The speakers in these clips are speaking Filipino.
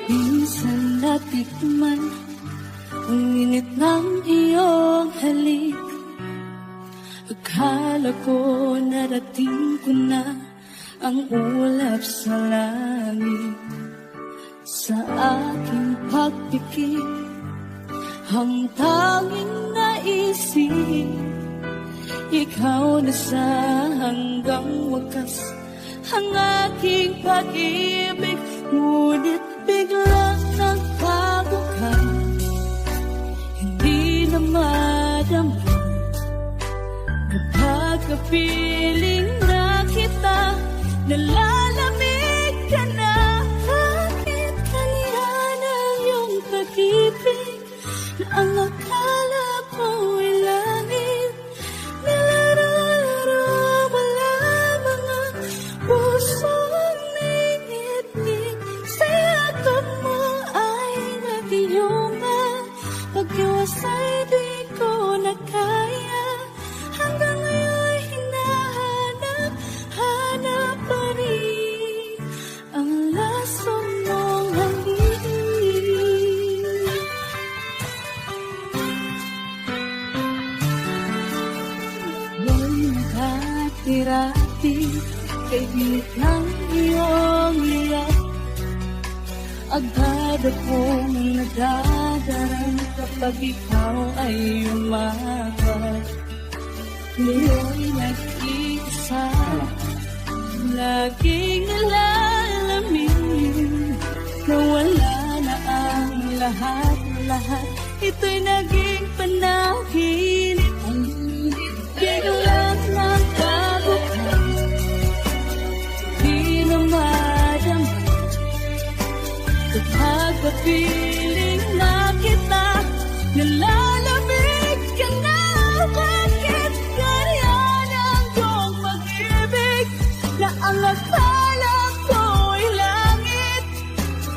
Minsan natikman ang init ng iyong halik. Akala ko narating ko na ang ulap sa langit. Sa aking pagpikit, ang tanging naisip, ikaw na sa hanggang wakas ang aking pag-ibig. Ngunit biglang nagbago ka, hindi na madama kapag kapiling na kita, nalalamig ka na. Bakit kanihan ang iyong pag-ibig na ang akala ko'y langit? Nilararo mo lamang ang pusong ningit-ngit. Sa yakap mo ay nag-iyuma, pag-iwas ay di ko na kaya. Hanggang ngayon hinahanap hirapi, kaibig ng iyong iyak. Agad akong nadadarang kapag ikaw ay umapat. Ngayon nag-iisa, laging nalalamin na wala na ang lahat-lahat. Ito'y naging panaginip, biglang nagkabukas, di na madama. Kapag papiling na kita, nalalamig ka na. Bakit ganyan ang iyong pag-ibig na ang akala ko'y langit?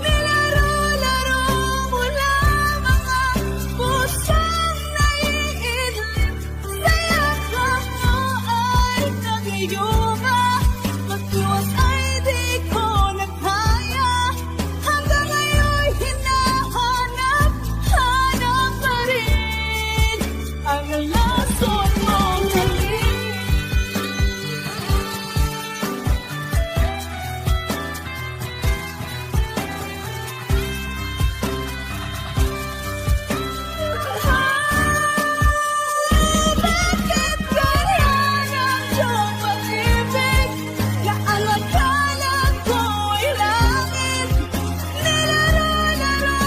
Nilaro-laro mo lamang ang pusong naiidlip. Sa yakap mo ay nag-iuba, magdiwas ay di ko nagkaya. Hanggang ngayon'y hinahanap pa rin ang lason mong halik. Bakit ganyan ang iyong pag-ibig na ang akala ko'y langit? Nilaro-laro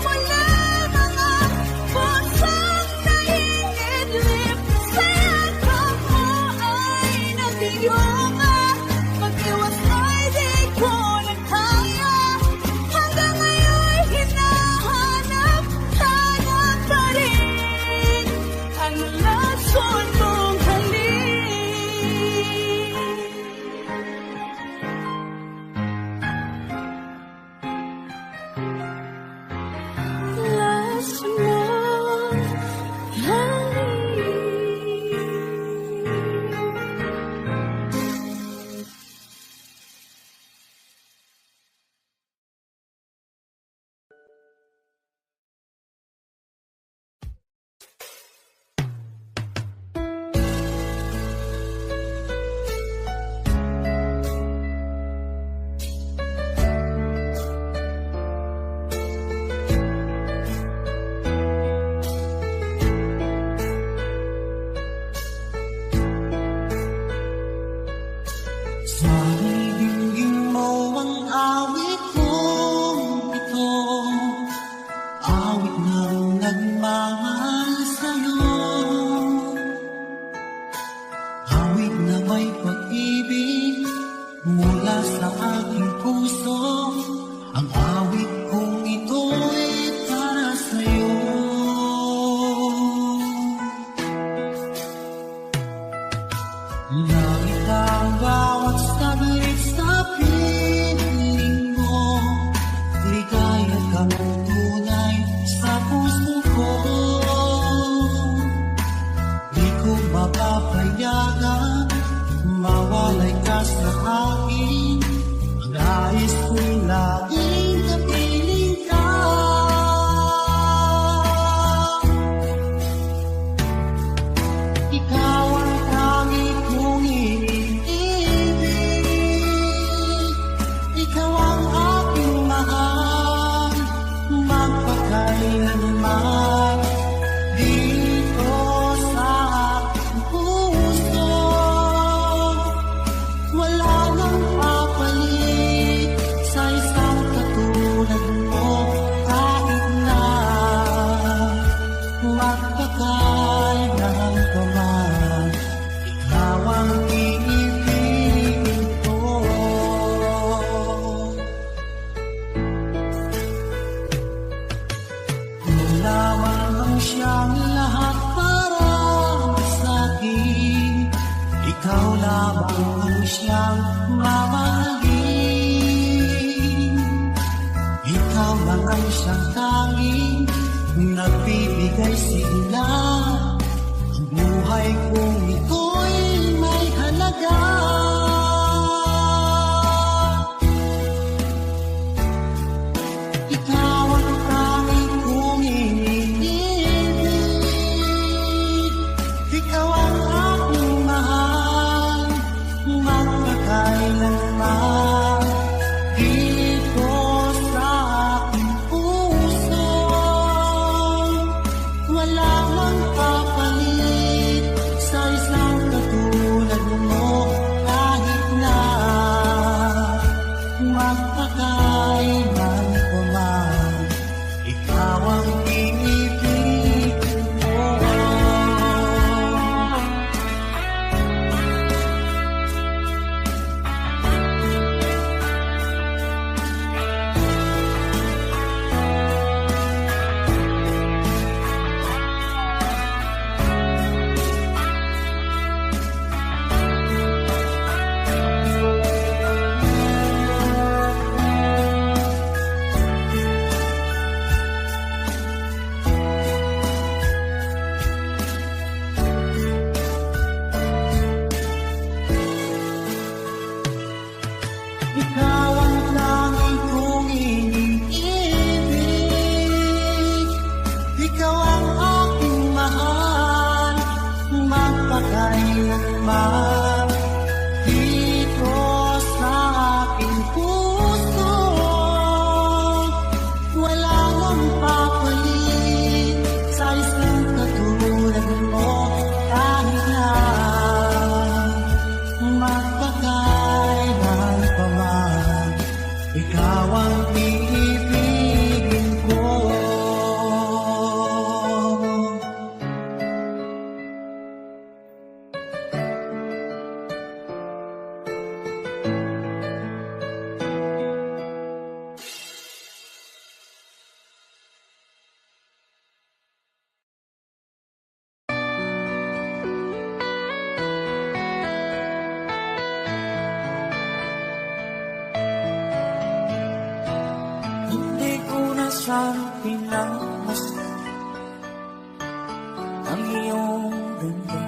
mo lamang ang pusong naiidlip. Sa yakap mo ay nag-iuba, mag-iwas ay di ko nagkaya. Hanggang ngayon'y hinahanap pa rin ang lason mong halik. Lason mong halik. Sa ibigin mo ang awit kong ito, awit ng nagmamahal sa'yo, awit na may pag-ibig mula sa aking puso. Ang awit kong ito'y para sa'yo. Langit ang bawat saglit sa piling mo, ligaya kang tunay sa puso ko. Di ko mapapayagan mawalay ka sa akin. Ang nais ko'y laging kapiling ka. Ikaw ang tanging kong iniibig. Ikaw ang aking mahal, magpakailanman. Dito sa aking puso, wala nang papalit sa isang katulad mo. Kahit na magpakailan ka man, ikaw ang iibigin ko. Ikaw lamang ang siyang lahat para sa'kin. Ikaw lamang ang siyang mamahalin. Ikaw lang ang siyang tanging nagbibigay sigla. Ang buhay kong ito'y may halaga. Ikaw ang tanging kong iniibig. Ikaw ang aking mahal, kailanman dito sa aking puso. Wala nang papalit sa isang katulad mo, kahit na magpakailan pa man, ikaw ang iibigin ko. Hindi ko na sana pinagmasdan ang iyong ganda,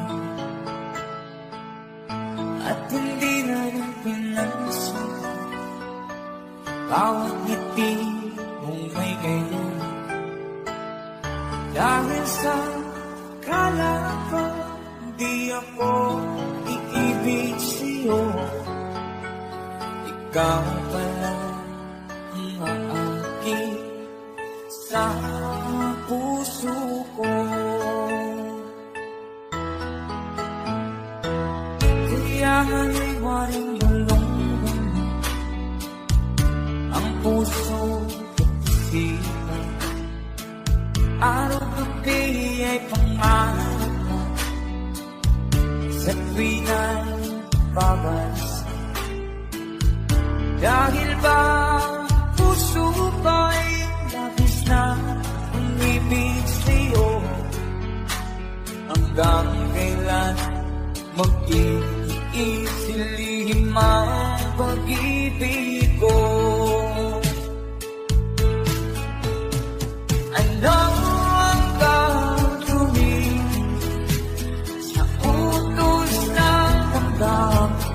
at hindi na rin pinansin bawat ngiti mong may gayon. Dahil sa kala ko di ako iibig sa'yo, ikaw pala ang aking sa puso ko. Kaya haliwaring balong ang puso at isipan, araw-gabi ay pangarap mo sa tuwing ay babalik. Dahil ba puso ko'y labis na umibig sa'yo, hanggang kailan mag-iisilihim ang pag-ibig ko. Ano ang gagawin sa utos ng damdamin?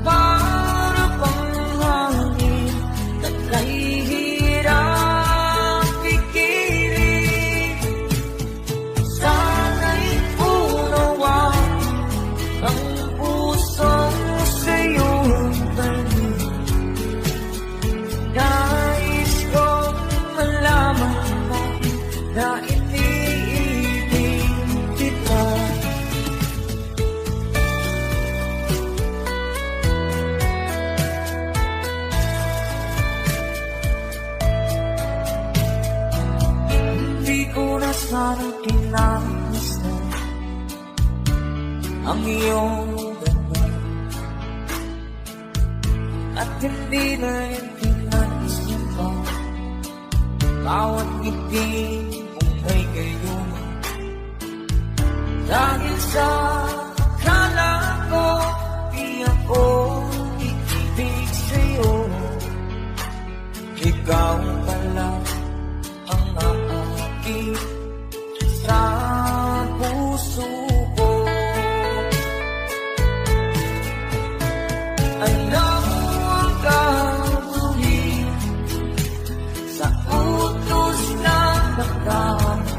Para bang hangin na kahihirap pigilan, sana'y unawan ang pusong sa'yo balik. Nais kong malaman mo na iniibig kita. Hindi ko na sana pinagmasdan ang iyong ganda, at hindi na rin pinansin mo bawat ngiti mong may gayon. Dahil sa akala ko di ako iibig sa'yo, ikaw pala ang aking sa puso ko. Ano ang gagawin sa utos ng damdamin?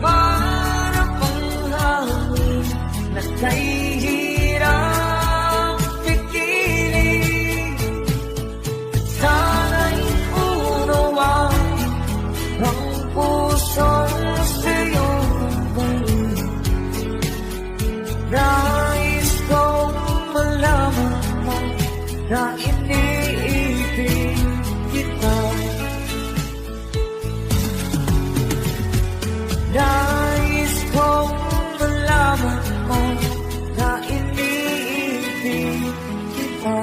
Para bang hangin na kahihirap pigilan, sana'y unawain ang pusong sa'yo balik. Nais kong malaman mo na iniibig kita. Nais kong malaman mo na iniibig kita.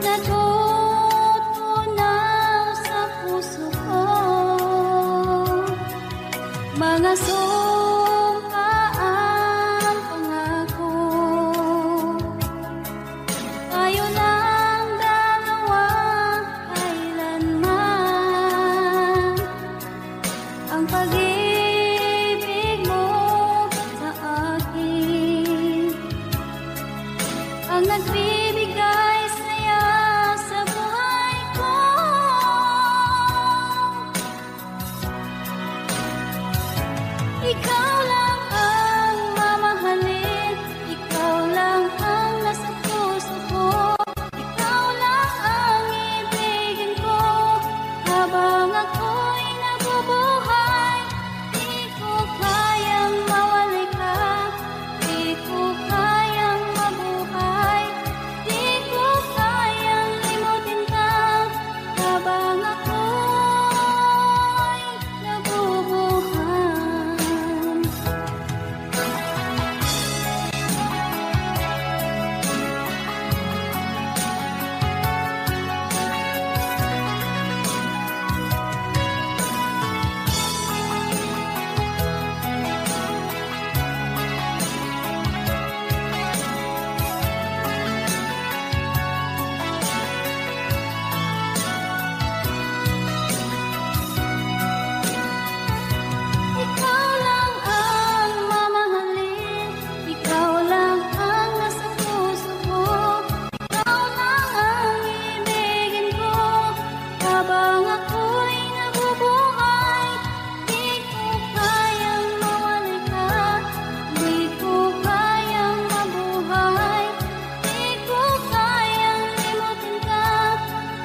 natutunaw sa puso ko, mga sumpaang pangako. Tayo lang dalawa kailanman, ang pag-ibig mo sa akin ang nagbibigay saya sa buhay ko. Ikaw lang ang mamahalin, ikaw lang ang nasa puso ko, ikaw lang ang ibigin ko habang ako'y nabubuhay. Di ko kayang mawalay ka, di ko kayang mabuhay, di ko kayang limutin ka habang ako'y nabubuhay. Ikaw lang ang mamahalin, ikaw lang ang nasa puso ko, ikaw lang ang ibigin ko habang ako'y nabubuhay. Di ko kayang mawalay ka, di ko kayang mabuhay, di ko kayang limutin ka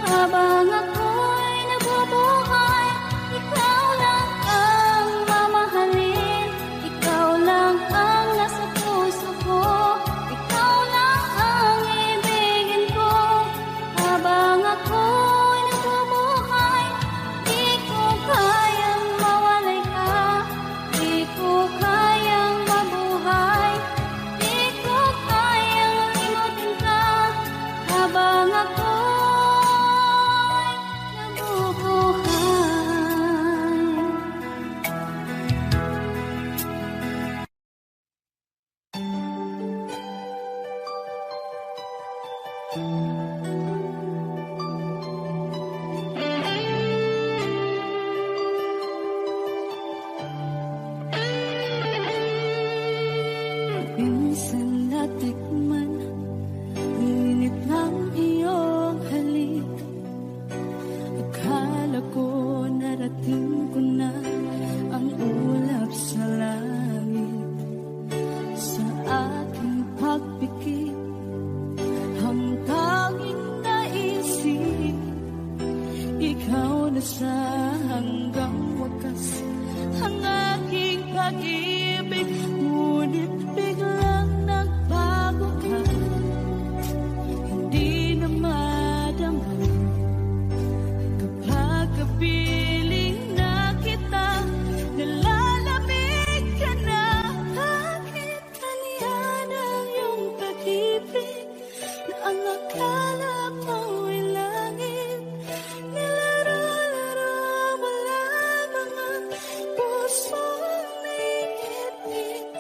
habang ako'y nabubuhay. Ikaw lang ang mamahalin, ikaw lang ang nasa puso ko, ikaw lang ang ibigin ko habang ako'y nabubuhay. Di ko kayang mawalay ka, di ko kayang mabuhay, di ko kayang limutin ka habang ako'y nabubuhay. Minsan natikman ang init ng iyong halik. Akala ko narating ko na ang ulap sa langit. Sa aking pagpikit, ang tanging naisip, ikaw na sa hanggang wakas ang aking pag-ibig. Ngunit biglang nagbago ka, hindi na madama kapag kapiling na kita, nalalamig ka na. Bakit kaniyan ang iyong pag-ibig na ang akala mo'y langit? Nilaro-laro mo lamang ang pusong may ngit-ngit.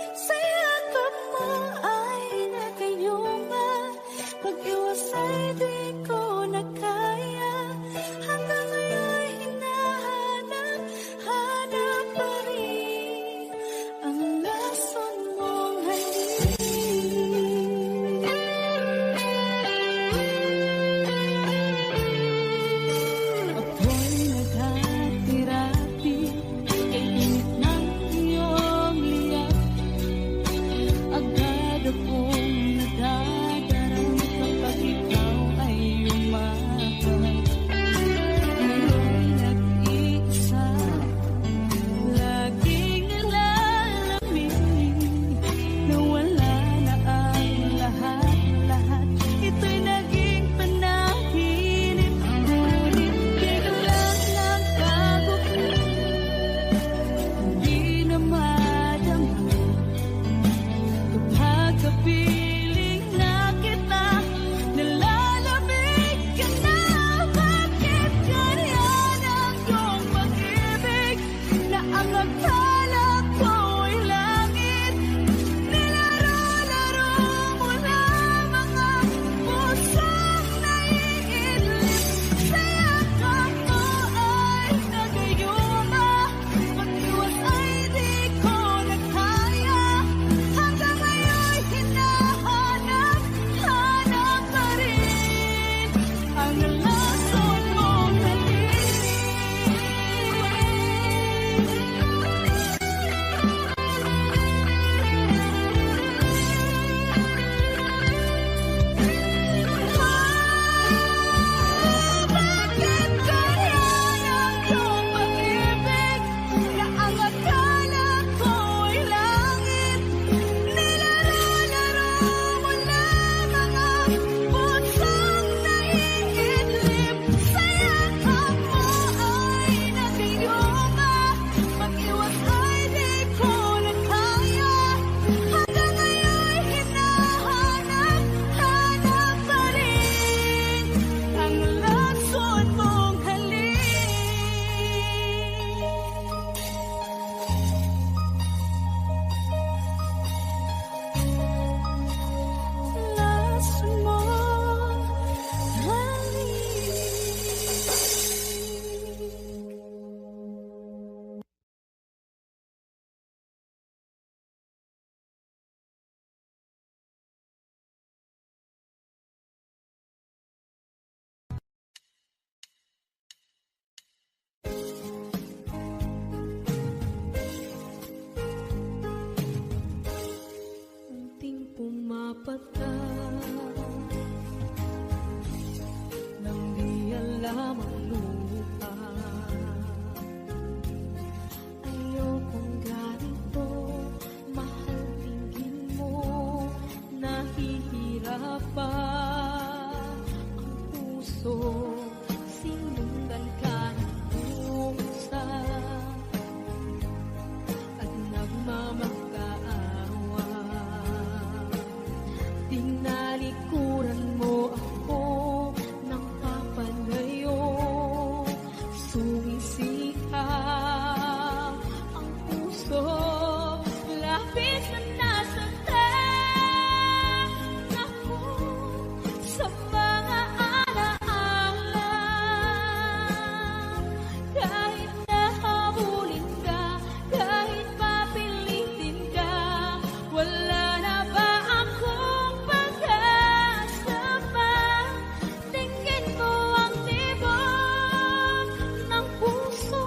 puso, sinundan ka ng pusa at nagmamakaawa. Tinalikuran mo ako ng papalayo, sumisigaw ang puso, labis na nasaktan ako sa mga alaala. Kahit nahabulin ka, kahit papilitin ka, wala na ba akong pag-asa pa? Tingin mo ang tibok ng puso,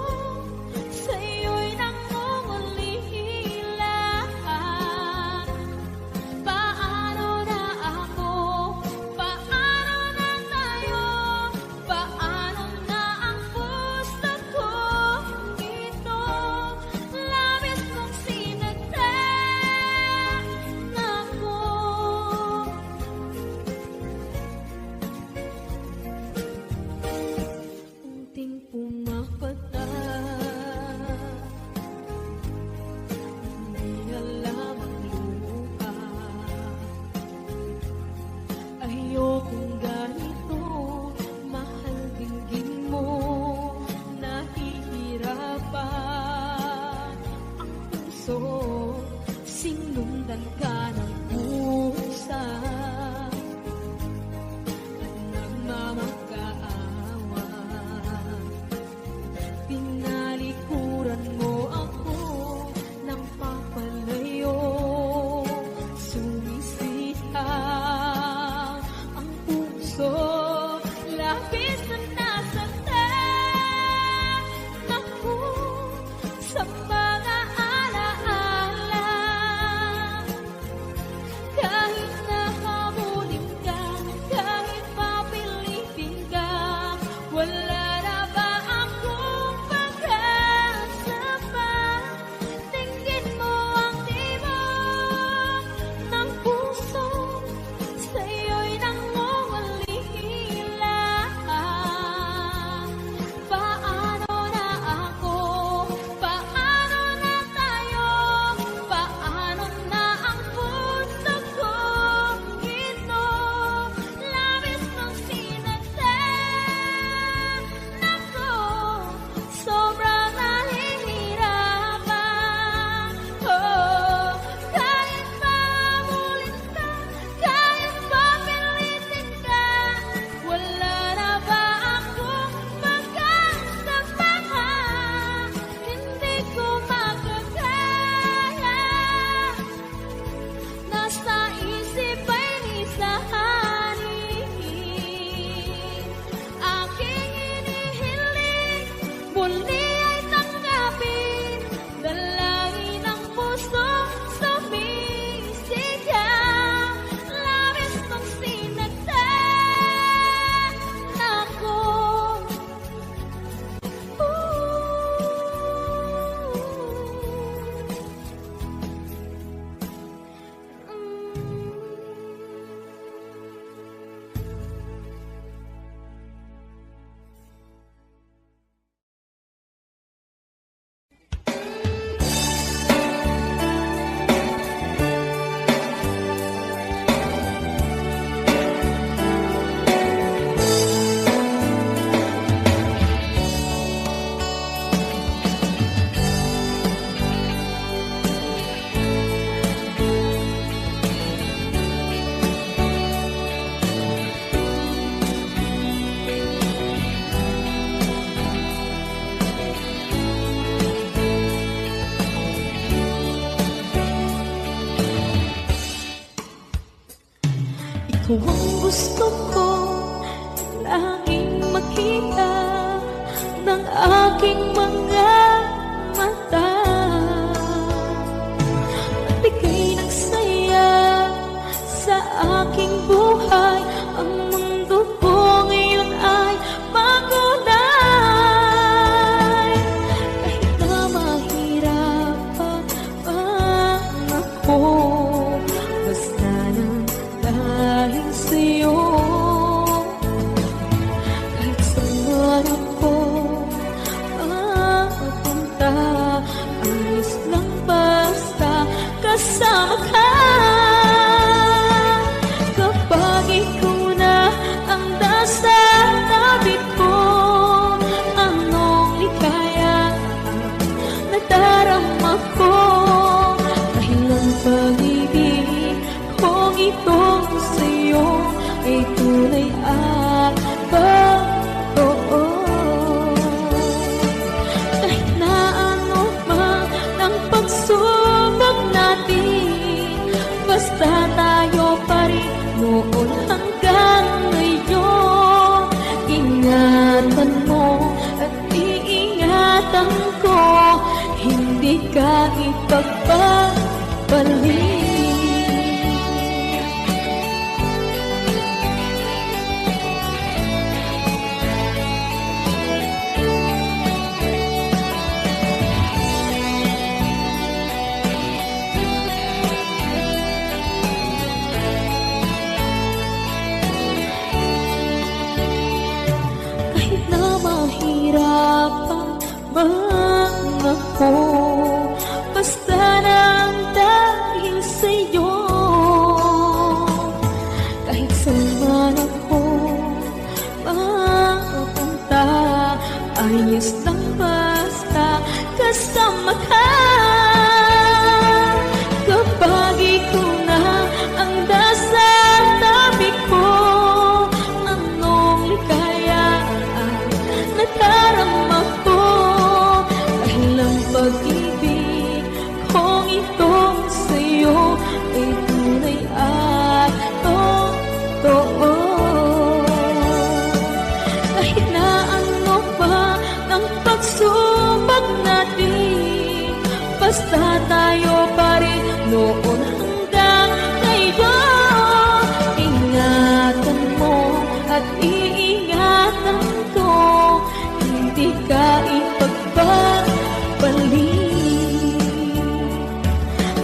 sa'yo'y nangungulilan. Paano na ako? Paano na tayo? Paano na ang puso kong ito? Labis mong sinagtan ako. Unting pumapata, hindi alam ang luha. Ayokong ganito, mahal dinggin mo, nahihirapan ang puso, sinundan ka ng pusa at nagmamakaawa. Tinalikuran mo ako ng papalayo, sumisigaw ang puso, labis na nasaktan ako sa mga alaala. Kahit nahabulin ka, kahit papilitin ka, wala na ba akong pag-asa pa? Tingin mo ang tibok ng puso, sa'yo'y nangungulilan. Paano na ako? Paano na tayo? Paano na ang puso kong ito? Labis mong sinagtan ako, sobrang nahihirapan. Oh, kahit mahabulin ka, kahit papilitin ka, wala na ba akong pag-asa pa? Hindi ko makakaya, nasa isip ay nisahanin. Aking inihiling, muli ay tanggapin, dalangin ng puso, sumisigaw, labis mong sinagtan ako. Ikaw ang gusto ko laging makita ng aking mga mata. At ika'y nagsaya sa aking buhay. Ang mundo ko ngayon ay makulay. Kahit na mahirapan ako, basta lang dahil sa'yo. ka ipagpapalik. Kahit na mahirapan man ako, basta lang dahil sa'yo. Kahit saan man ako mapunta, ayos lang basta kasama ka. Kapag ikaw na ang nasa tabi ko, anong likaya ang nadarama ko. Dahil ang pag-ibig kong ito sa'yo ay tunay at totoo. Kahit na ano pa ang pagsubok natin, basta tayo pa rin noon hanggang ngayon. Ingatan mo at iingatan ko, hindi ka ipagpapalik.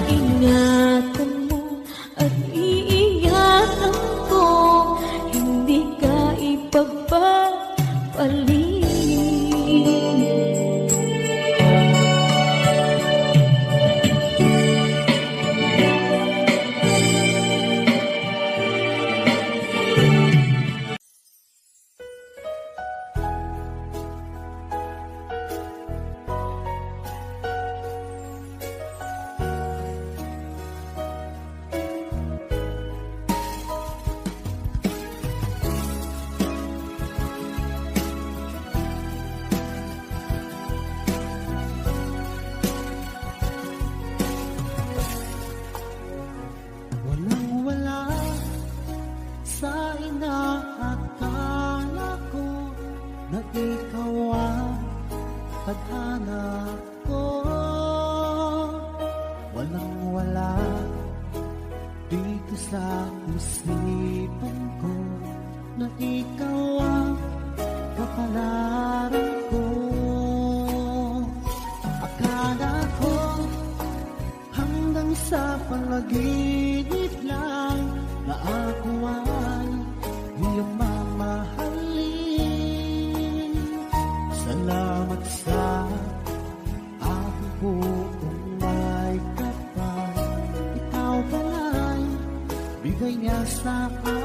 Ingatan mo at iingatan ko, hindi ka ipagpapalik. Walang-wala sa inaakala ko na ikaw ang tadhana ko. Walang-wala dito sa isipan ko na ikaw ang kapalaran ko. Akala ko hanggang sa panaginip lang na ako ay iyong mamahalin. Salamat sa aking buong may kapal. Ikaw pala'y bigay niya sa akin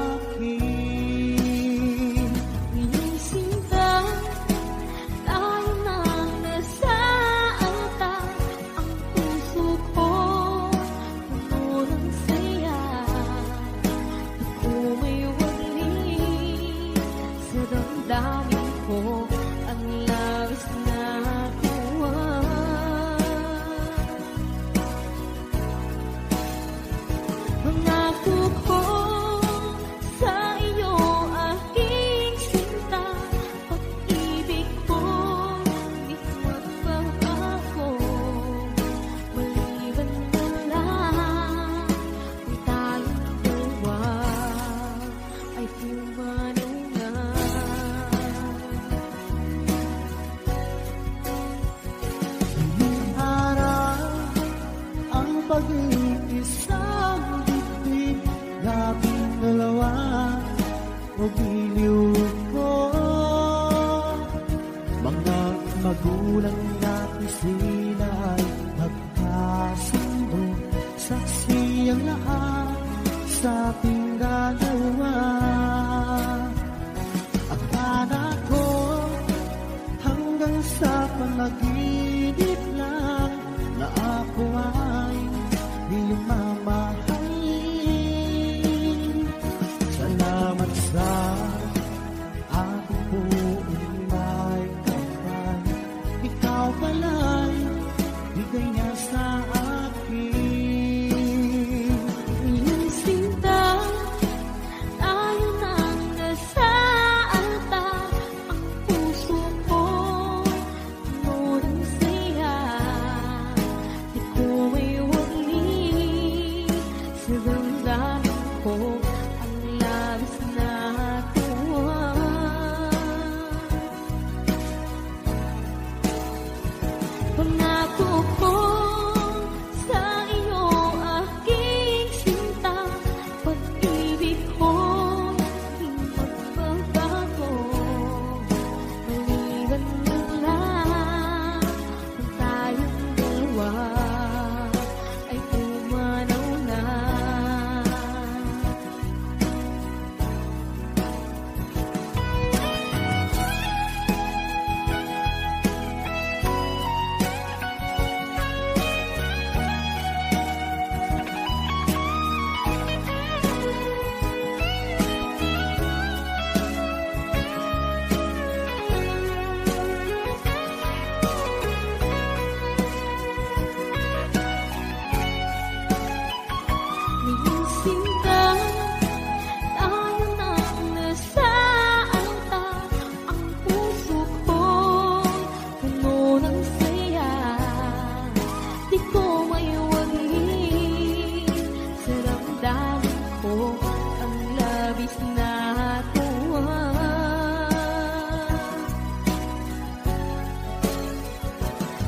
natuwa.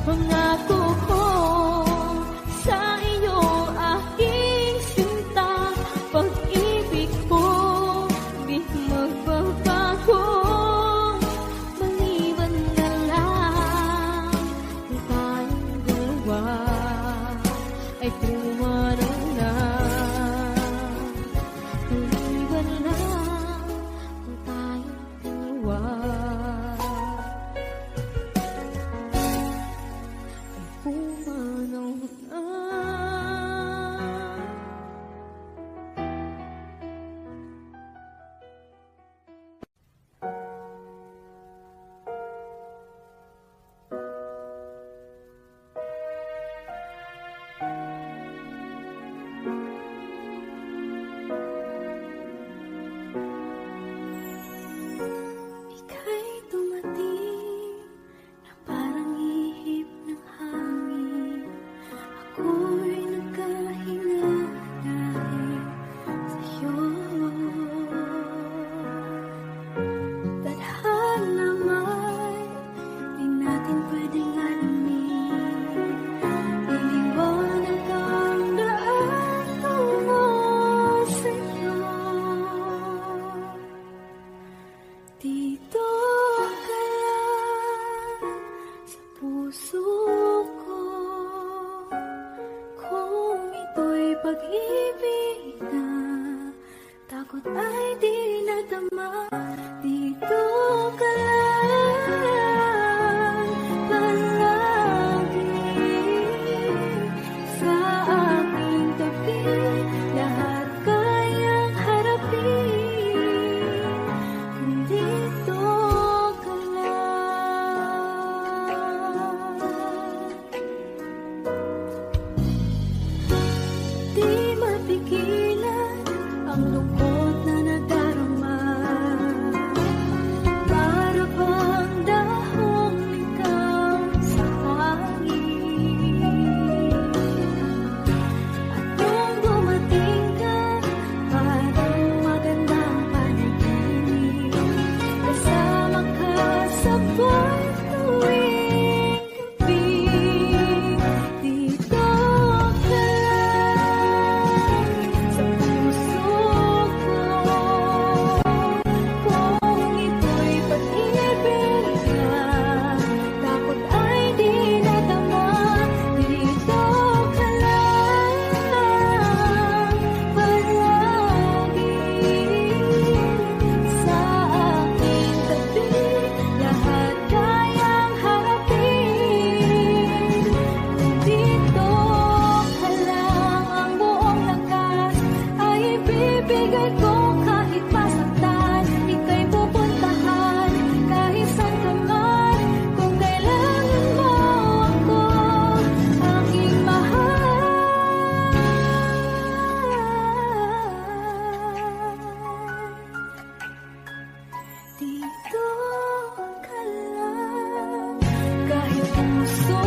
Pangako ko sa iyo, aking sinta, pag-ibig ko di magbabago. Maliban na lang kung tayong dalawa ay pumanaw na. Maliban na kung tayong dalawa pumanaw na. Ika'y dumating na parang ihip ng hangin. Ako'y nagkahinga dahil sa'yo. Tadhana may di natin pwedeng alamin. Iniwanag ang daan tungo sa'yo. Dito ka lang sa puso ko. Kung ito'y pag-ibig na, takot ay di nadama. Dito ka lang palagi sa aking tabi. Lahat kayang harapin kung dito ka lang. Di mapigilan ang lungkot na nadarama. Para bang dahong ikaw sa hangin. At nung dumating ka, parang magandang panaginip. Kasama ka sa buwan tuwing gabi. Dito ka lang sa puso ko. Kung ito'y pag-ibig na, takot ay di nadama. Dito ka lang palagi sa aking tabi. Lahat kayang harapin kung dito ka lang. Ang buong lakas ay ibibigay ko kahit masaktan. Ika'y pupuntahan kahit saan ka man. Kung kailangan mo ako, aking mahal. Dito ka lang kahit puso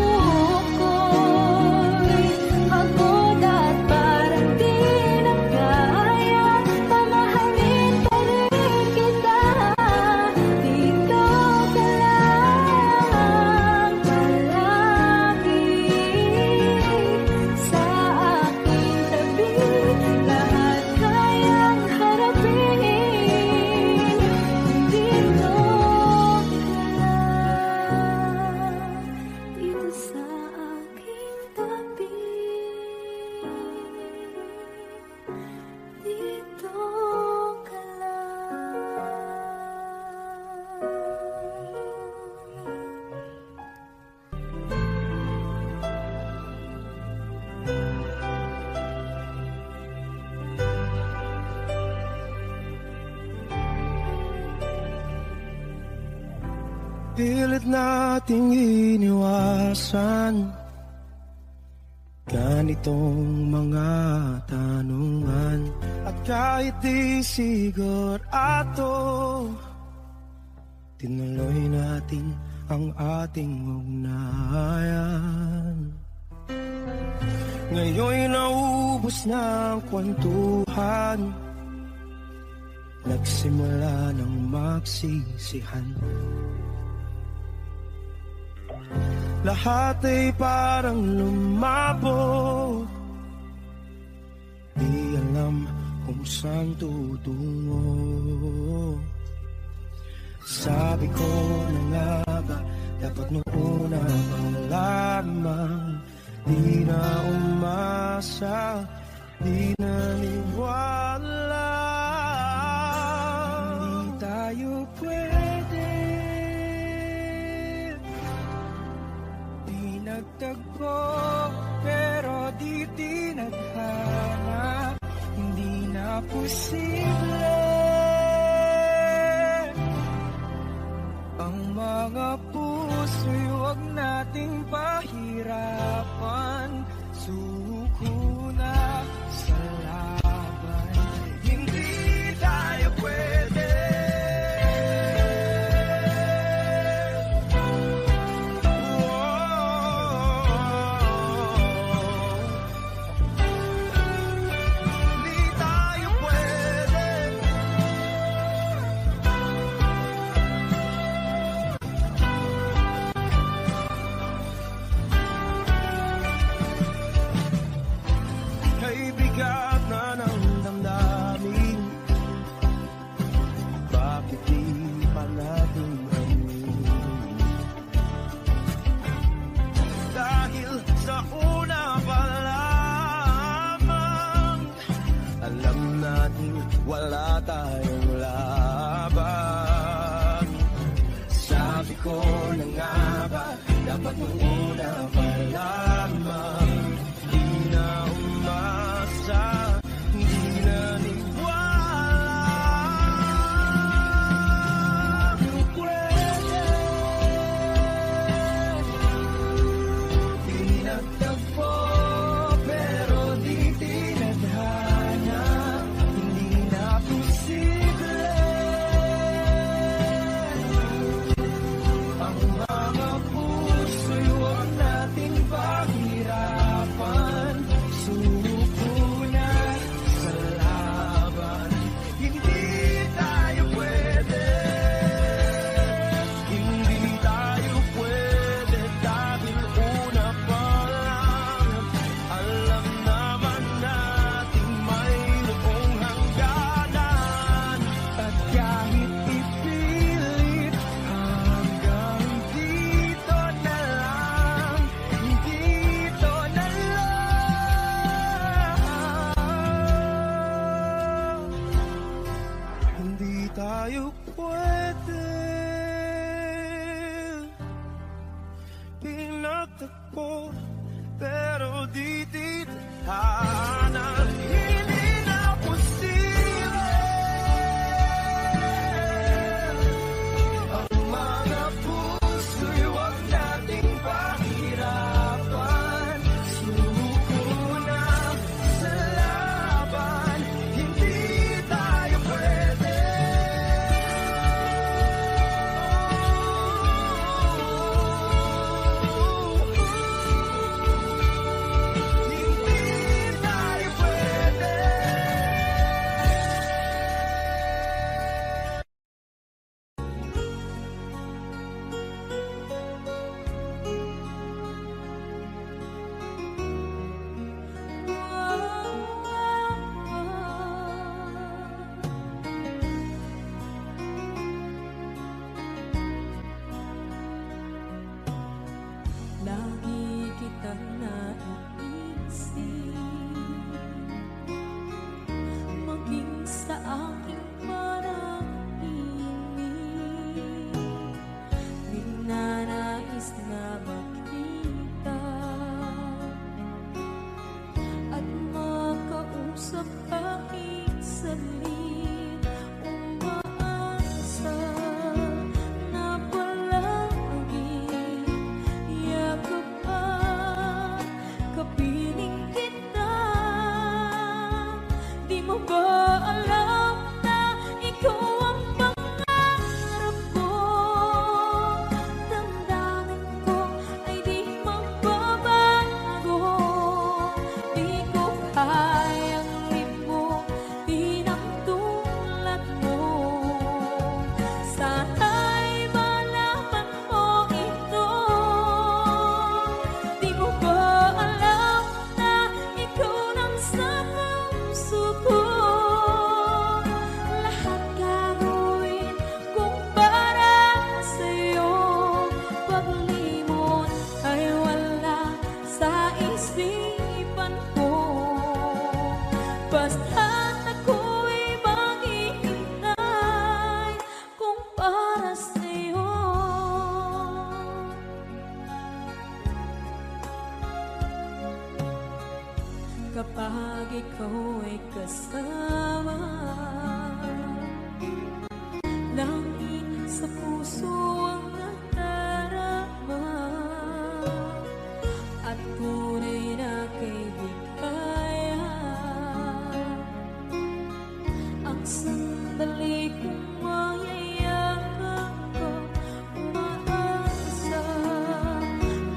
ko'y pagod at parang di na kaya. Pamahalin pa rin kita. Dito ka lang palagi sa aking tabi. Lahat kayang harapin kung dito ka lang. Dito sa aking tabi. Dito ka Pilit nating iniwasan ganitong mga tanungan. At kahit di sigurado, tinuloy natin ang ating ugnayan. Ngayon'y naubos na ang kwentuhan nagsimula ng magsisihan. Lahat ay parang lumabo, di alam kung saan tutungo. Sabi ko na nga ba, dapat nung una pa lamang, di na umasa, di naniwala. Hindi tayo pwede, di nagtagpo, pero di tinadhana. Hindi na posible ang mga puso'y huwag nating pahirapan. Suko na sa laban, hindi tayo pwede. Bigat na ng damdamin, bakit di pa natin amin? Dahil sa una pa lamang, alam natin wala tayong laban. Sabi ko na nga ba, dapat nung una pa lamang, di na umasa, hindi na niwala. Pwede, di nagtagpo, pero di tinadhana. Hindi na posible ang mga puso'y huwag nating pahirapan. Suko na sa laban, hindi tayo pwede, hindi tayo pwede. Dahil una pa lang, alam naman natin mayroong hangganan. At kahit ipilit, hanggang dito na lang, dito na lang. Hindi tayo pwede, pinagtagpo, pero di titana. Hindi na posible ang mga puso'y huwag nating pahirapan. Suko na sa laban, hindi tayo pwede. Hindi tayo pag ikaw ay kasama. Langit sa puso ang nadarama, at tunay na kaibigan. Ang sandali kong mayayakap ko, umaasa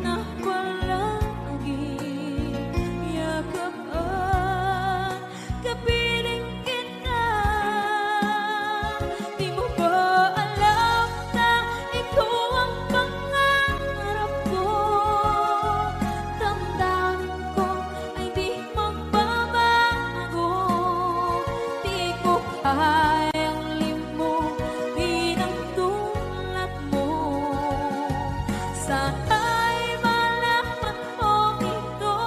na palagi yakap at kapiling kita. Di mo ba alam na ikaw ang pangarap ko? Damdamin ko ay di magbabago. Di ko kayang limutin ang tulad mo. Sana'y malaman mo ito.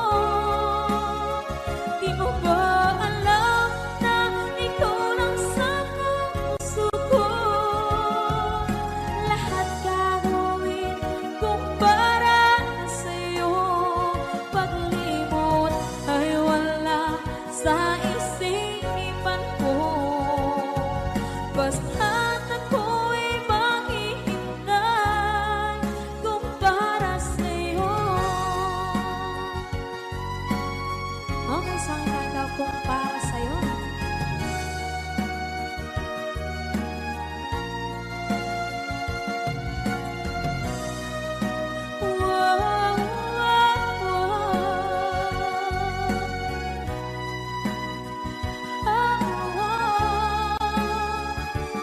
Di mo ba alam na ikaw lang sa puso ko? Lahat gagawin kung para sa'yo. Paglimot ay wala sa isipan ko. Basta't ako'y maghihintay kung para sa'yo. Okay, so ang kanta kung para sa'yo.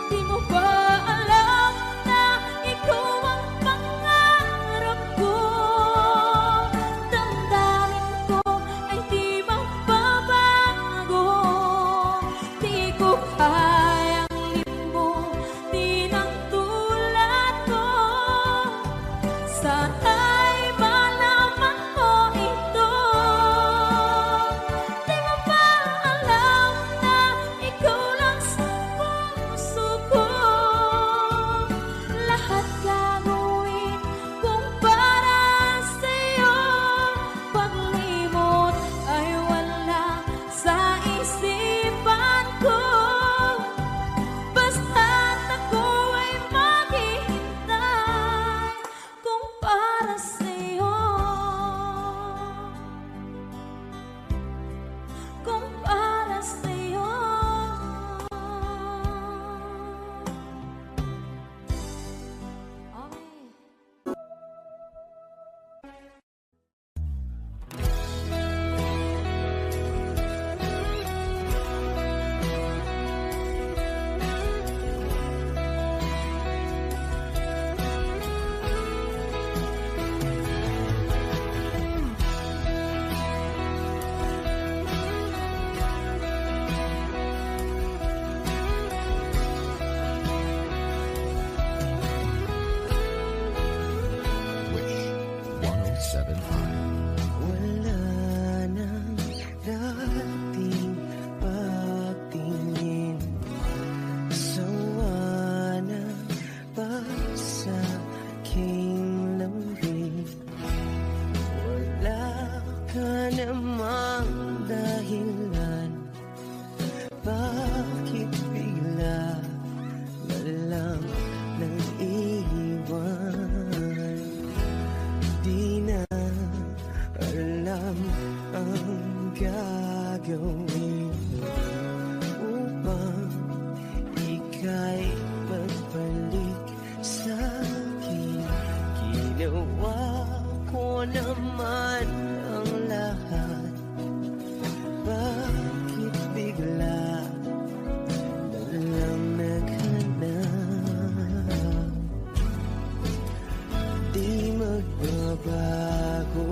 Di mo ba alam na ikaw ang pangarap ko? Damdamin ko ay di magbabago. Di ko kayang limutin ang tulad ko. Sana'y malaman mo ito. Di mo ba alam na ikaw lang sa puso ko? Lahat gagawin kung para sa'yo. Paglimot ay wala sa isipan ko. Basta't ako ay maghihintay kung para sa'yo. Kung para sa'yo. Okay. Wish 107.5. Wala nang dating pagtingin, sawa na pag-saking lambing. Wala ka namang dahilan, bakit bigla na lang nang iwan? Di na alam ang gagawin upang ika'y magbalik sa'kin. Ginawa ko naman ang lahat, bakit bigla na lang naghanap? Di magbabago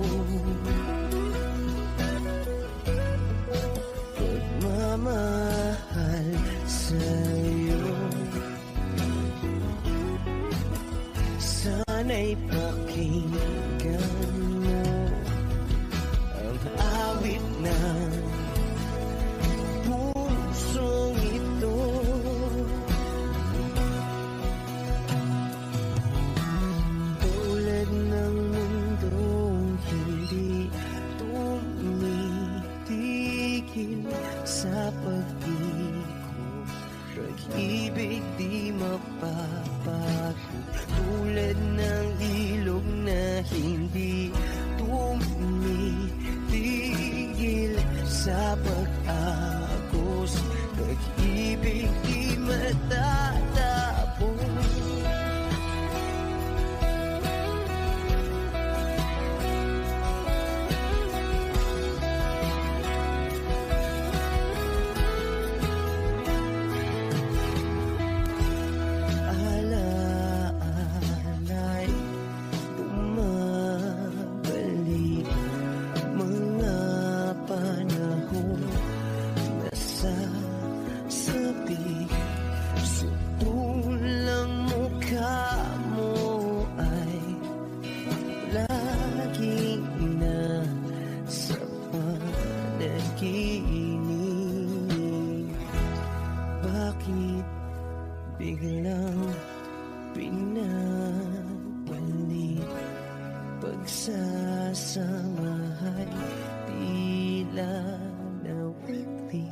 pagmamahal sa'yo. Sana'y pakinggan mo ang awit ng pusong ito. Tulad ng mundong hindi tumitigil, mapapago, tulad ng ilog na hindi tumitigil sa pag-agos, pag-ibig di matatapos. Alaala'y bumabalik, mga panahon na sasabi, sutulang mukha mo ay laging nasa panaginip. Bakit biglang pinabalik? Pagsasamahay tila nawagli,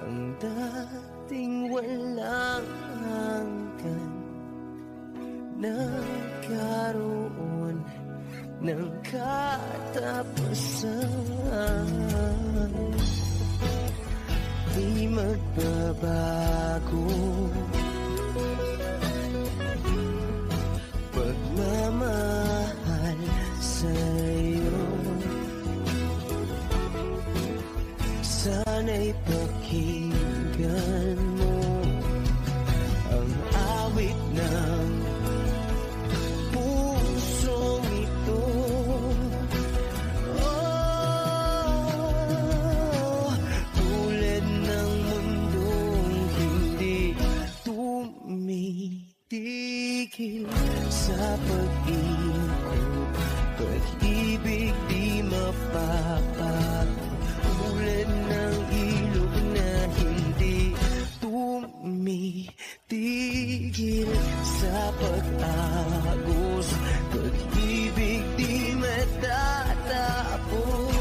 ang dating walang hanggan nagkaroon ng katapusan. Di magbabago pagmamahal sa'yo. Sana'y pakinggan mo ang awit ng pusong ito. Oh, tulad ng mundong hindi tumitigil sa pag-ikot, pag-ibig di mapapago, tulad ng ilog na hindi tumitigil sa pag-agos, pag-ibig di matatapos.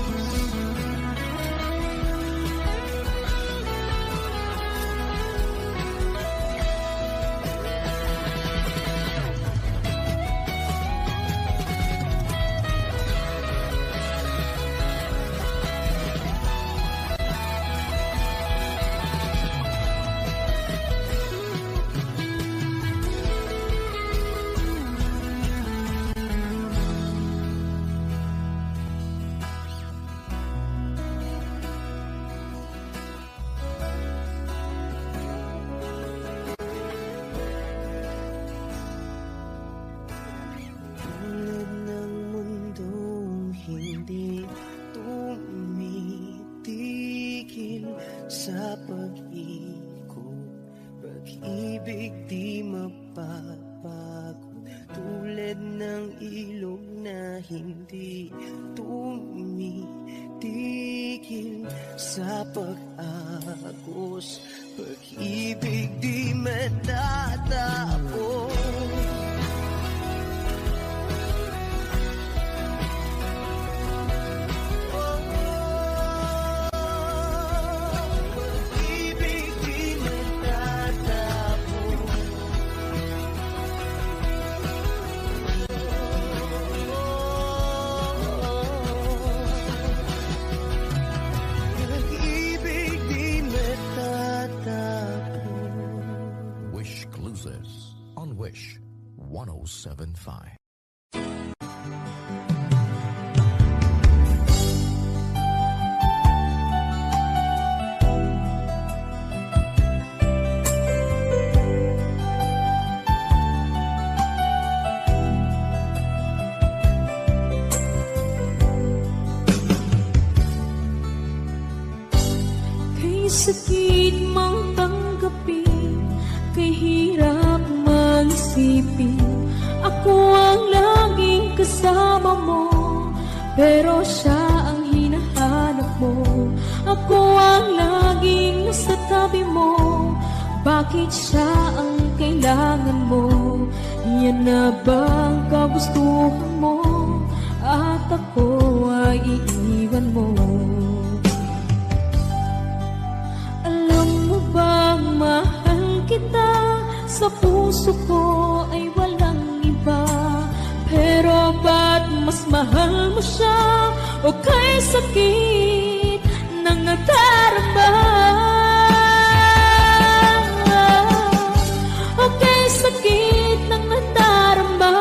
Tulad ng mundong hindi tumitigil sa pag-ikot, pag-ibig di mapapago, tulad ng ilog na hindi tumitigil sa pag-agos, pag-ibig di matatapos. Wish Cruises on Wish 1075. Kay sakit mang tanggapin, kay hirap mag-isipin, ako ang laging kasama mo, pero siya ang hinahanap mo. Ako ang laging nasa tabi mo, bakit siya ang kailangan mo? Yan na bang kagustuhan mo, at ako ay iiwan mo? Alam mo bang mahal kita sa puso ko ay walang iba. Pero ba't mas mahal mo siya o kay sakit ng nadarama? O kay sakit ng nadarama,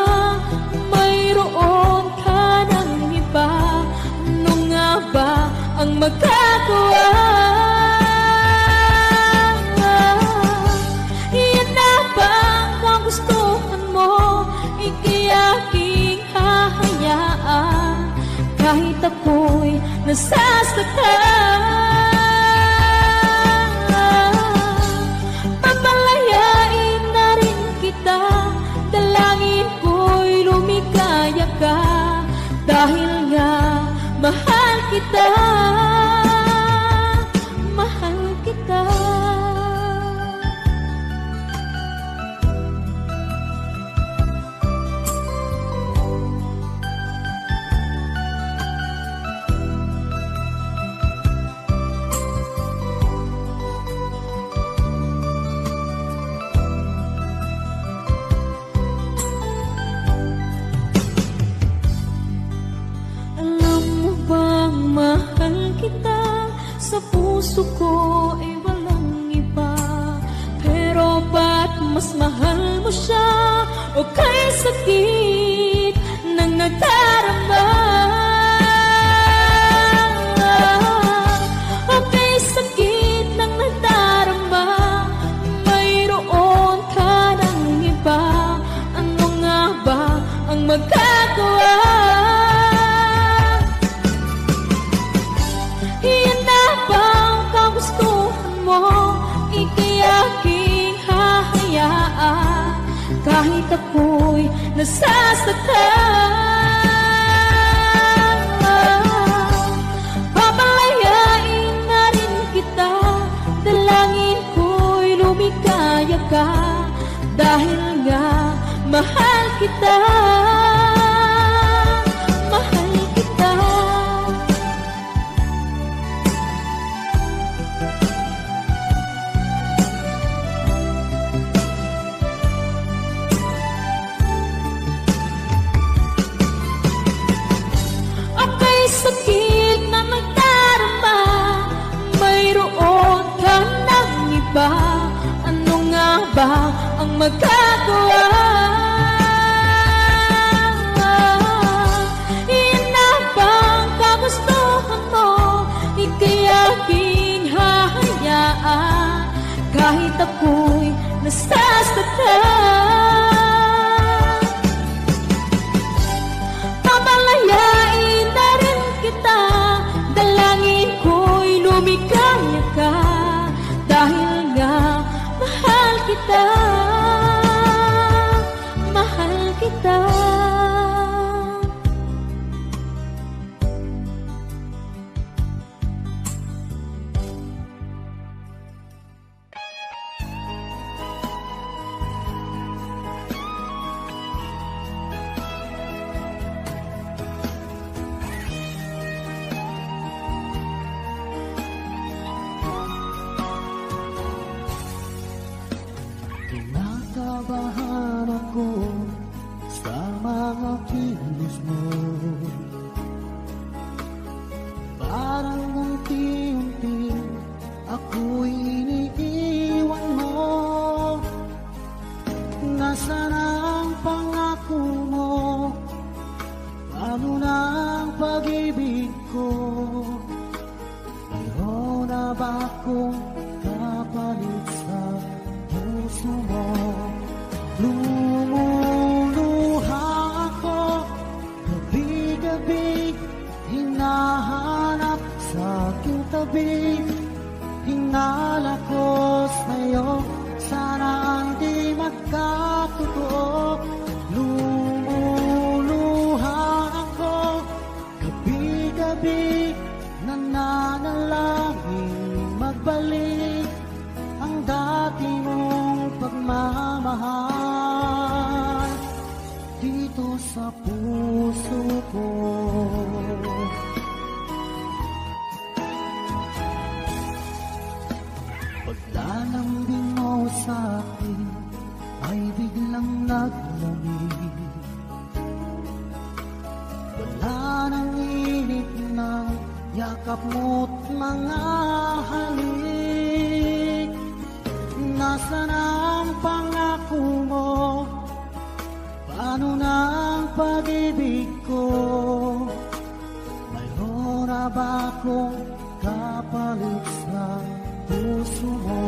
mayroon ka ng iba. Ano nga ba ang magagawa? Iyan na ba ang kagustuhan mo? Ikiyaking hahayaan kahit ako'y nasasaktan. Papalayain na rin kita, dalangin ko'y lumikaya ka. Dahil nga mahal kita, mahal kita. Sa puso ko ay walang iba. Pero ba't mas mahal mo siya o kay sakit ng nadarama? O kay sakit ng nadarama, mayroon ka ng iba. Ano nga ba ang magagawa? Ikiyaking hahayaan kahit ako'y nasasaktan. Papalayain na rin kita, dalangin ko'y lumikaya ka. Dahil nga mahal kita, mahal kita. Sakit na magdarama, mayroon ka ng iba. Ano nga ba ang magagawa? Iyan na ba ang kagustuhan mo? Ikiyaking hahayaan kahit ako'y nasasaktan. Papalayain na rin kita, dalangin ko'y lumikaya ka. Dahil nga mahal kita, mahal kita. Kinakabahan ako sa mga kilos mo. Parang unti-unti ako'y iniiwan mo. Nasaan ang pangako mo? Paano na ang pag-ibig ko? Mayroon na ba akong kapalit sa puso mo? Lumuluha ako, gabi-gabi, hinahanap sa aking tabi. Hinala ko sa'yo, sana hindi magkatotoo. Lumuluha ako, gabi-gabi, nananalangin magbalik ang dati mong pagmamahal dito sa puso ko. Paglalambing mo sa'kin, naglamig. Wala nang init ng yakap mo't mga halik. Nasaan ang pangako mo? Paano na ang pag-ibig ko? Mayroon na ba akong kapalit sa puso mo?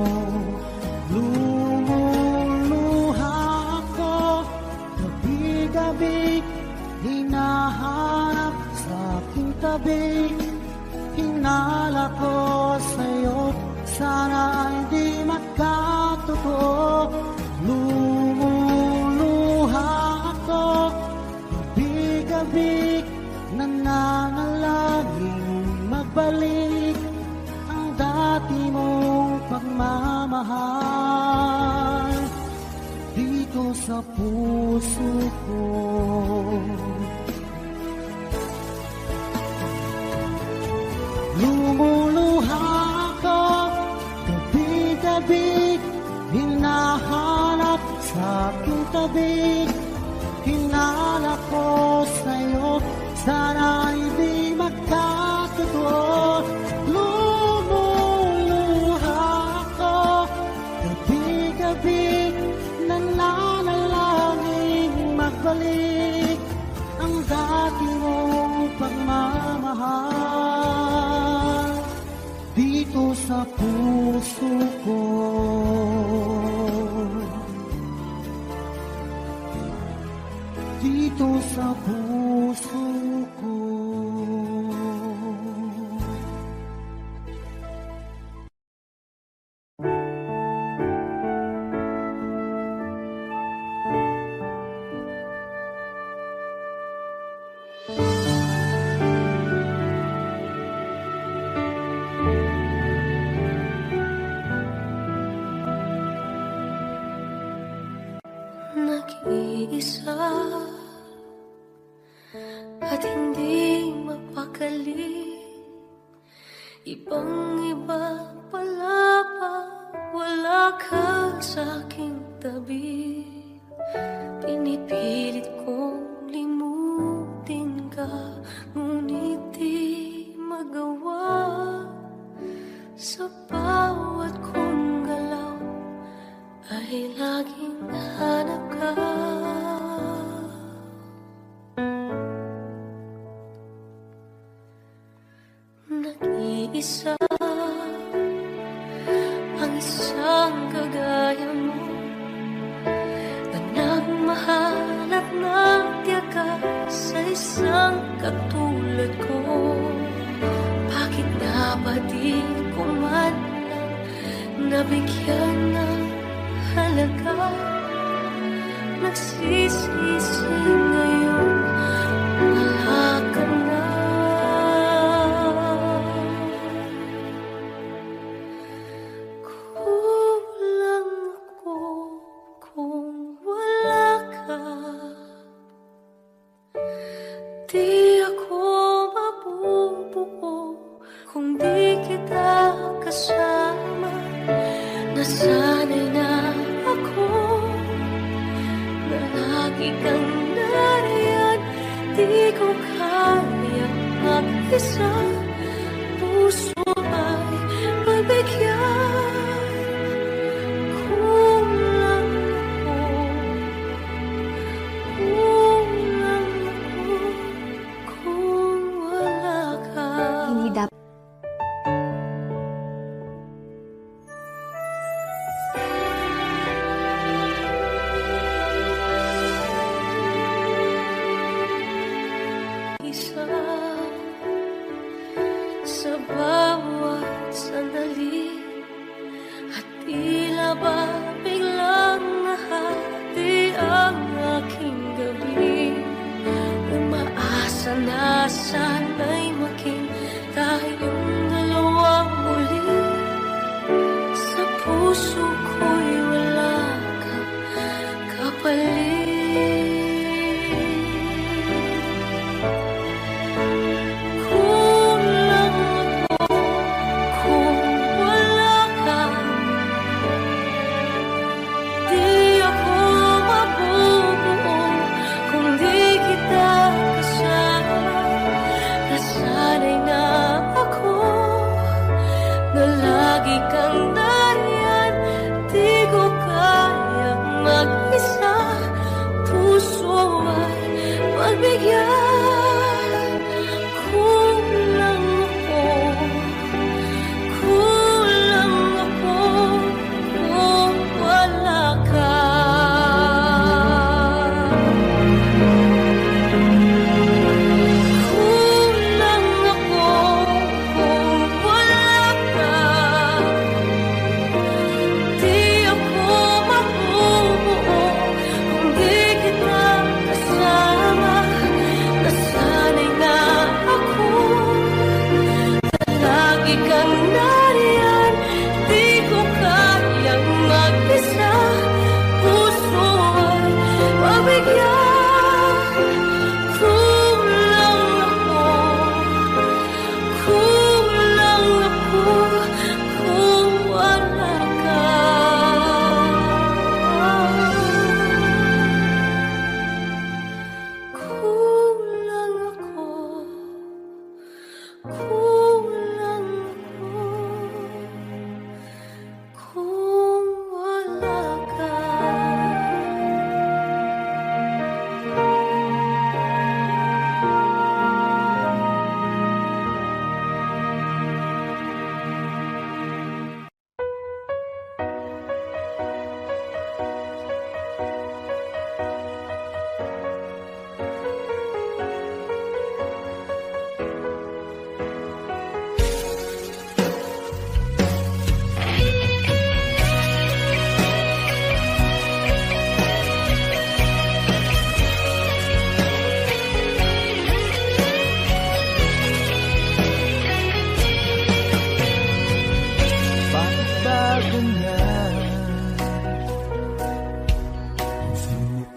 Lumuluha ako gabi-gabi, hinahanap sa aking tabi. Hinala ko sa'yo, sana hindi magkatotoo. Lumuluha ako gabi-gabi, nananalangin magbalik ang dati mong pagmamahal dito sa puso ko. Lumuluha ako gabi-gabi, hinahanap sa aking tabi. Hinala ko sa'yo, sana hindi magkatotoo. Lumuluha ako gabi-gabi, nananalangin magbalik ang dati mong pagmamahal dito sa puso ko. Dito sa puso ko. Nag-iisa at hindi mapakali, ibang-iba pala pa, wala ka sa aking tabi. Pinipilit kong limutin ka, ngunit di magawa. Sa bawat kong galaw ay laging hanap ka. Nag-iisa ang isang kagaya mo, na nagmahal at nagtiyaga sa isang katulad ko. Bakit na ba di ko man lang nabigyan ng halaga? Nagsisisi ngayon, wala ka na. Kulang ako kung wala ka. Di ako mabubuo kung di kita kasama. Nasanay na ako na lagi kang nariyan. Di ko kaya mag-isa, puso ay pagbigyan. Kulang ako kung wala ka. Hindi dapat isa sa bawat sandali, at tila ba biglang nahati ang aking gabi. Umaasa na sana'y maging tayong dalawang muli. Sa puso ko'y wala kang kapalit. Di ako mabubuo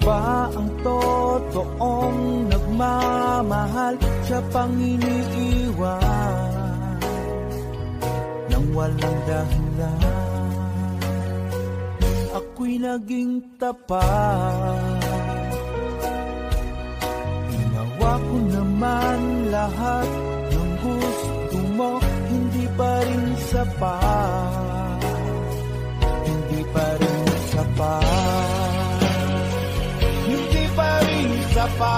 ba ang totoong nagmamahal? Siya pang iniiwan nang walang dahilan. Ako'y naging tapat, ginawa ko naman lahat ng gusto mo. Hindi pa rin sapat, hindi pa rin sapat, hindi pa rin sapat.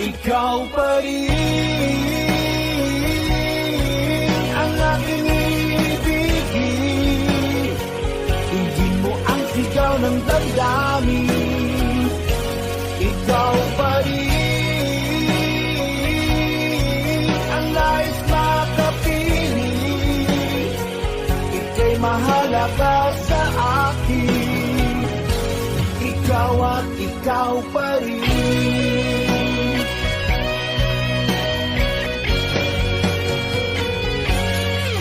Ikaw pa rin ang aking ibigin. Hindi mo ang sigaw ng damdamin. Ikaw pa rin ang nais makapiling. Ika'y mahalaga sa akin. Ikaw at ikaw pa rin.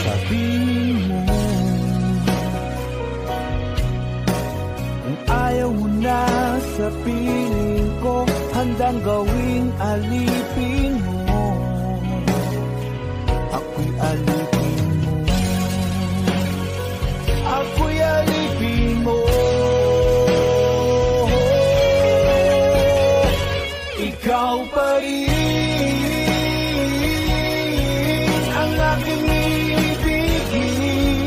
Sabihin mo kung ayaw mo na sa piling ko, handang gawing alipin mo. Ako'y alipin mo, ako'y alipin mo. Ikaw pa rin ang aking ibigin.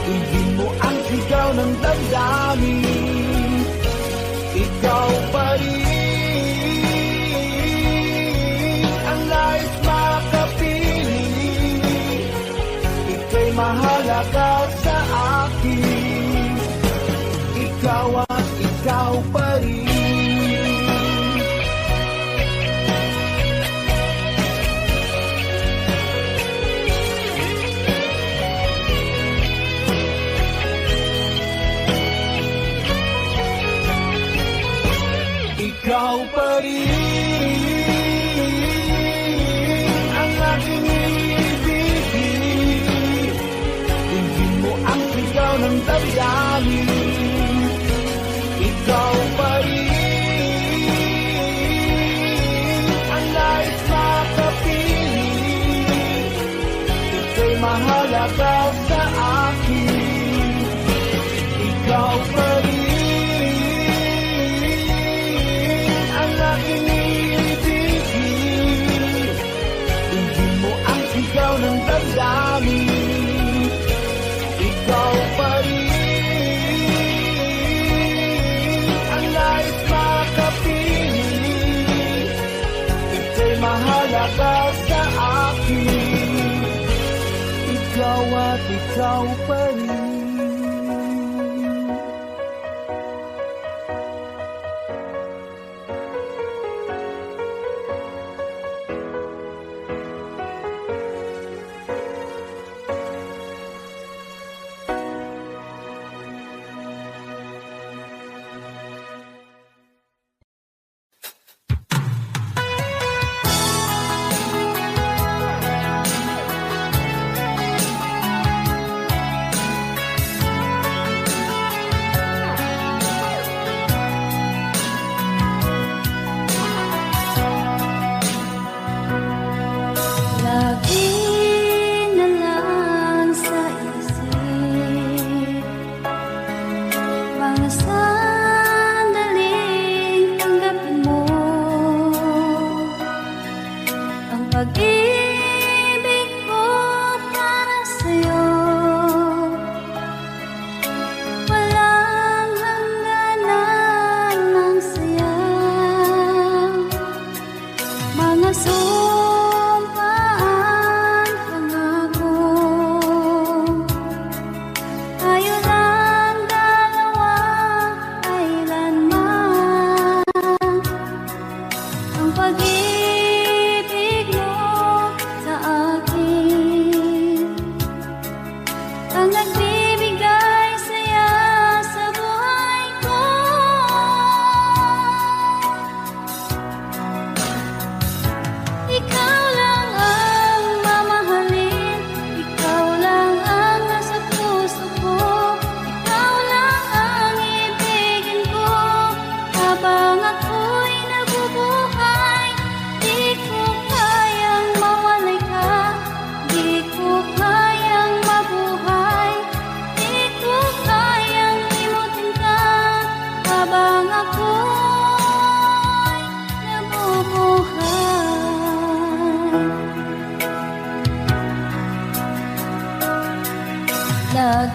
Hindi mo ang sigaw ng damdamin. Ikaw pa rin ang nais makapiling. Ika'y mahalaga sa akin. Ikaw at ikaw pa rin. Ikaw pa rin ang aking ibigin. Hindi mo ang sigaw ng damdamin. Ikaw pa rin ang nais makapiling. Ika'y mahalaga sa akin. Ikaw pa rin ang aking ibigin. Hindi mo ang sigaw ng damdamin. Ikaw pa rin ang nais makapiling. Ika'y mahalaga sa akin. Ikaw at ikaw pa rin.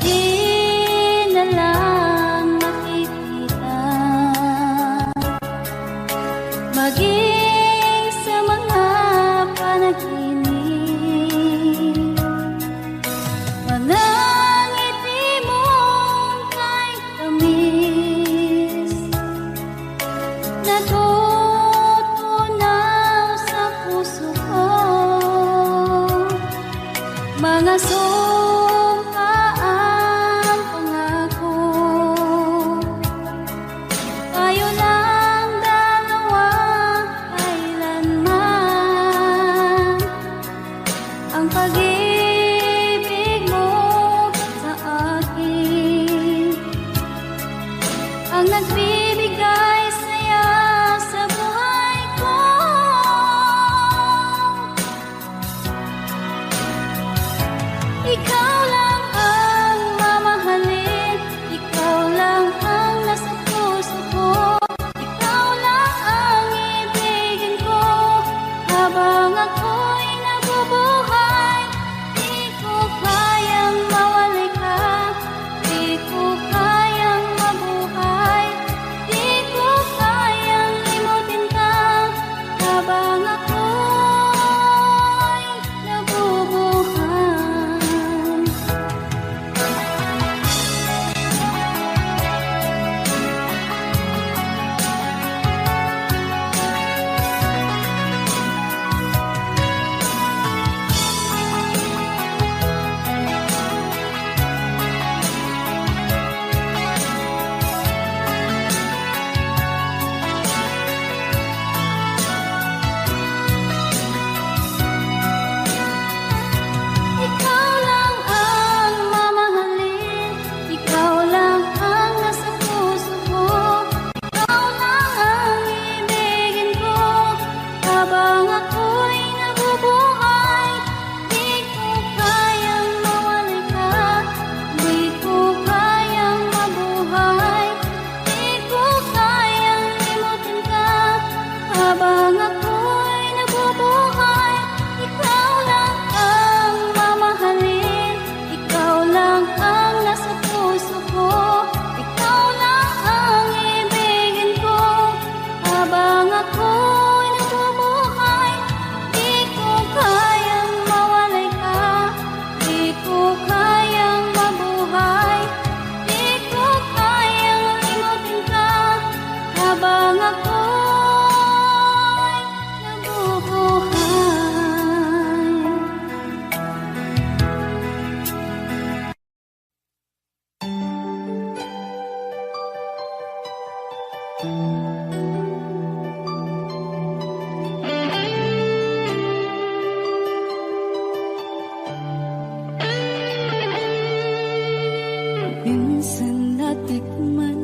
di na lang makikita, maging sa mga panaginip. Manang ngiti mong kay tamis, natutunaw sa puso ko. Mga sumpaang pangako, tayo lang dalawa kailanman. Ang pag-ibig mo sa akin ang nagbibigay saya sa buhay ko. Ikaw lang ang mamahalin, ikaw lang ang nasa puso ko, ikaw lang ang ibigin ko habang ako'y nabubuhay. Di ko kayang mawalay ka, di ko kayang mabuhay, di ko kayang limutin ka habang ako'y nabubuhay. Ikaw lang ang mamahalin, ikaw lang ang nasa puso ko, ikaw lang ang ibigin ko habang ako'y nabubuhay. Di ko kayang mawalay ka, di ko kayang mabuhay, di ko kayang limutin ka habang ako'y nabubuhay. Ikaw lang ang mamahalin, ikaw lang ang nasa puso ko, ikaw lang ang ibigin ko habang ako'y nabubuhay. Di ko kayang mawalay ka, di ko kayang mabuhay, di ko kayang limutin ka habang ako'y nabubuhay. Minsan natikman